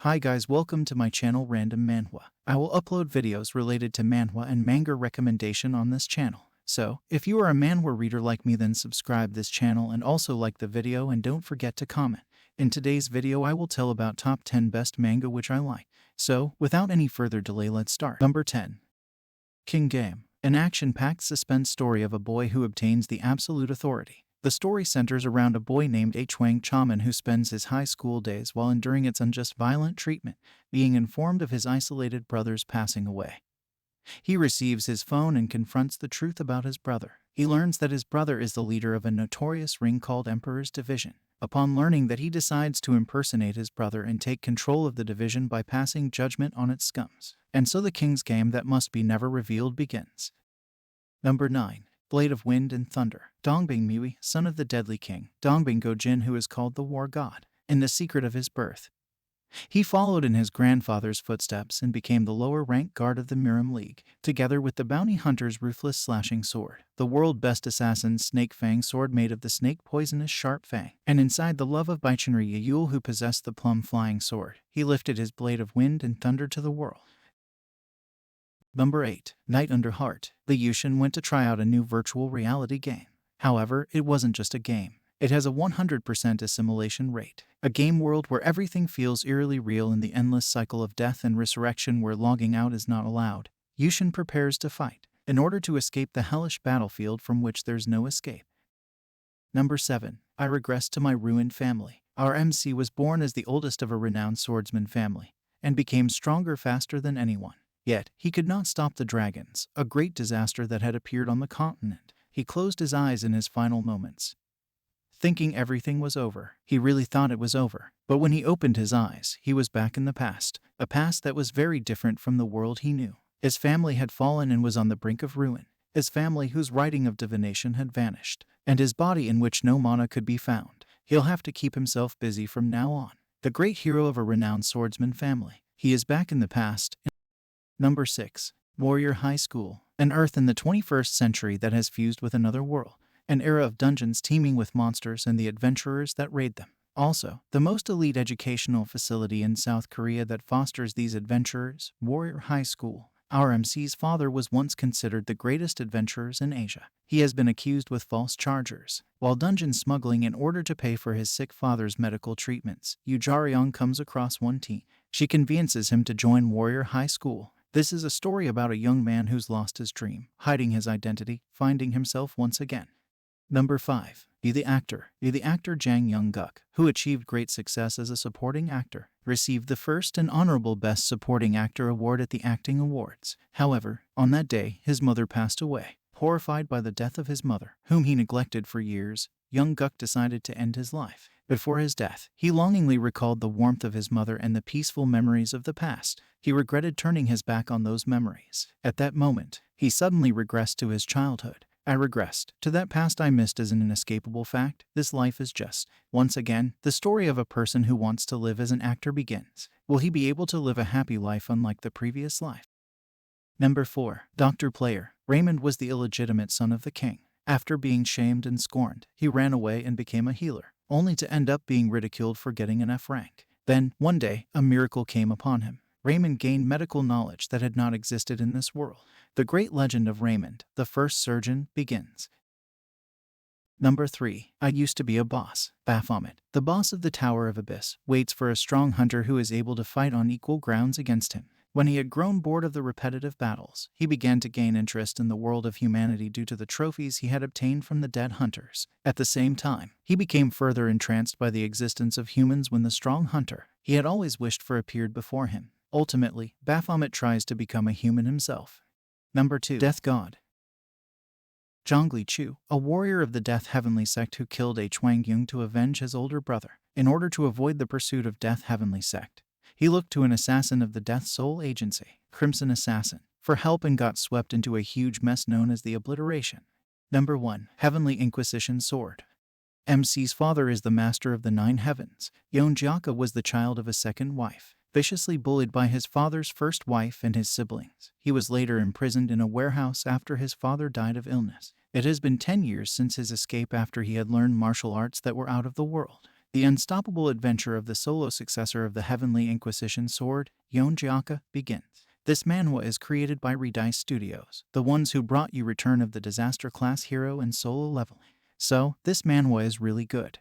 Hi guys, welcome to my channel Random Manhwa. I will upload videos related to manhwa and manga recommendation on this channel. So, if you are a manhwa reader like me, then subscribe this channel and also like the video and don't forget to comment. In today's video I will tell about top 10 best manga which I like. So, without any further delay, let's start. Number 10. King Game. An action-packed suspense story of a boy who obtains the absolute authority. The story centers around a boy named Chwang Chaman who spends his high school days while enduring its unjust violent treatment, being informed of his isolated brother's passing away. He receives his phone and confronts the truth about his brother. He learns that his brother is the leader of a notorious ring called Emperor's Division. Upon learning that, he decides to impersonate his brother and take control of the division by passing judgment on its scums. And so the king's game that must be never revealed begins. Number 9. Blade of Wind and Thunder. Dongbing Miwi, son of the deadly king, Dongbing Gojin, who is called the war god, in the secret of his birth. He followed in his grandfather's footsteps and became the lower-ranked guard of the Miram League, together with the bounty hunter's ruthless slashing sword, the world best assassin's snake fang sword made of the snake poisonous sharp fang, and inside the love of Baichenri Yayul, who possessed the plum flying sword, he lifted his blade of wind and thunder to the world. Number 8. Night Under Heart. The Yushin went to try out a new virtual reality game. However, it wasn't just a game. It has a 100% assimilation rate. A game world where everything feels eerily real in the endless cycle of death and resurrection where logging out is not allowed. Yushin prepares to fight, in order to escape the hellish battlefield from which there's no escape. Number 7. I Regress to My Ruined Family. Our MC was born as the oldest of a renowned swordsman family, and became stronger faster than anyone. Yet, he could not stop the dragons, a great disaster that had appeared on the continent. He closed his eyes in his final moments, thinking everything was over. He really thought it was over. But when he opened his eyes, he was back in the past, a past that was very different from the world he knew. His family had fallen and was on the brink of ruin. His family whose writing of divination had vanished, and his body in which no mana could be found. He'll have to keep himself busy from now on. The great hero of a renowned swordsman family. He is back in the past. Number 6. Warrior High School. An Earth in the 21st century that has fused with another world. An era of dungeons teeming with monsters and the adventurers that raid them. Also, the most elite educational facility in South Korea that fosters these adventurers, Warrior High School. Our MC's father was once considered the greatest adventurers in Asia. He has been accused with false charges. While dungeon smuggling in order to pay for his sick father's medical treatments, Yu Jaryong comes across one teen. She convinces him to join Warrior High School. This is a story about a young man who's lost his dream, hiding his identity, finding himself once again. Number 5. The actor. The actor Jang Young-guk, who achieved great success as a supporting actor, received the first and honorable Best Supporting Actor award at the Acting Awards. However, on that day, his mother passed away. Horrified by the death of his mother, whom he neglected for years, Young-guk decided to end his life. Before his death, he longingly recalled the warmth of his mother and the peaceful memories of the past. He regretted turning his back on those memories. At that moment, he suddenly regressed to his childhood. I regressed to that past I missed as an inescapable fact. This life is just. Once again, the story of a person who wants to live as an actor begins. Will he be able to live a happy life unlike the previous life? Number 4. Dr. Player. Raymond was the illegitimate son of the king. After being shamed and scorned, he ran away and became a healer, only to end up being ridiculed for getting an F rank. Then, one day, a miracle came upon him. Raymond gained medical knowledge that had not existed in this world. The great legend of Raymond, the first surgeon, begins. Number 3. I Used to Be a Boss. Baphomet, the boss of the Tower of Abyss, waits for a strong hunter who is able to fight on equal grounds against him. When he had grown bored of the repetitive battles, he began to gain interest in the world of humanity due to the trophies he had obtained from the dead hunters. At the same time, he became further entranced by the existence of humans when the strong hunter he had always wished for appeared before him. Ultimately, Baphomet tries to become a human himself. Number 2. Death God. Zhongli Chu, a warrior of the Death Heavenly sect who killed Chwang Yung to avenge his older brother. In order to avoid the pursuit of Death Heavenly sect, he looked to an assassin of the Death Soul Agency, Crimson Assassin, for help and got swept into a huge mess known as the Obliteration. Number 1. Heavenly Inquisition Sword. MC's father is the master of the 9 heavens. Yeonjiaka was the child of a second wife. Viciously bullied by his father's first wife and his siblings, he was later imprisoned in a warehouse after his father died of illness. It has been 10 years since his escape after he had learned martial arts that were out of the world. The unstoppable adventure of the solo successor of the Heavenly Inquisition sword, Yonjiaka, begins. This manhwa is created by Redice Studios, the ones who brought you Return of the Disaster Class Hero and Solo Leveling. So, this manhwa is really good.